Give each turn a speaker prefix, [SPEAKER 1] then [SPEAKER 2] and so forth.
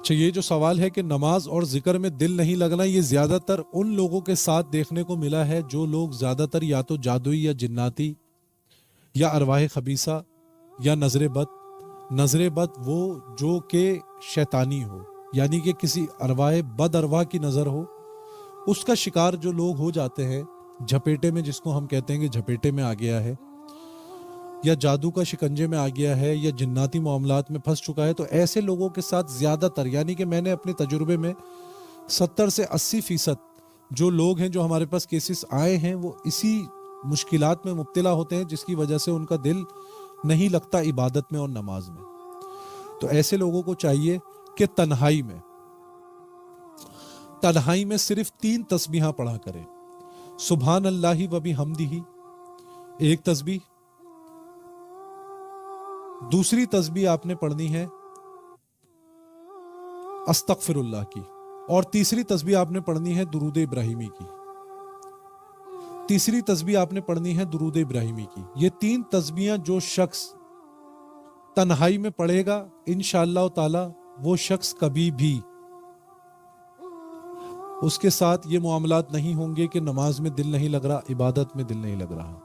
[SPEAKER 1] اچھا، یہ جو سوال ہے کہ نماز اور ذکر میں دل نہیں لگنا، یہ زیادہ تر ان لوگوں کے ساتھ دیکھنے کو ملا ہے جو لوگ زیادہ تر یا تو جادوئی یا جناتی یا ارواح خبیثہ یا نظر بد. نظر بد وہ جو کہ شیطانی ہو، یعنی کہ کسی ارواح بد ارواح کی نظر ہو، اس کا شکار جو لوگ ہو جاتے ہیں، جھپیٹے میں، جس کو ہم کہتے ہیں کہ جھپیٹے میں آ گیا ہے، یا جادو کا شکنجے میں آ گیا ہے، یا جناتی معاملات میں پھنس چکا ہے، تو ایسے لوگوں کے ساتھ زیادہ تر، یعنی کہ میں نے اپنے تجربے میں 70 سے 80% جو لوگ ہیں جو ہمارے پاس کیسز آئے ہیں، وہ اسی مشکلات میں مبتلا ہوتے ہیں، جس کی وجہ سے ان کا دل نہیں لگتا عبادت میں اور نماز میں. تو ایسے لوگوں کو چاہیے کہ تنہائی میں صرف 3 تسبیحاں پڑھا کریں. سبحان اللہ و بحمدہ ایک تسبیح، دوسری تسبیح آپ نے پڑھنی ہے استغفر اللہ کی، اور تیسری تسبیح آپ نے پڑھنی ہے درود ابراہیمی کی. تیسری تسبیح آپ نے پڑھنی ہے درود ابراہیمی کی. یہ 3 تسبیحاں جو شخص تنہائی میں پڑھے گا انشاءاللہ تعالی، وہ شخص کبھی بھی اس کے ساتھ یہ معاملات نہیں ہوں گے کہ نماز میں دل نہیں لگ رہا، عبادت میں دل نہیں لگ رہا.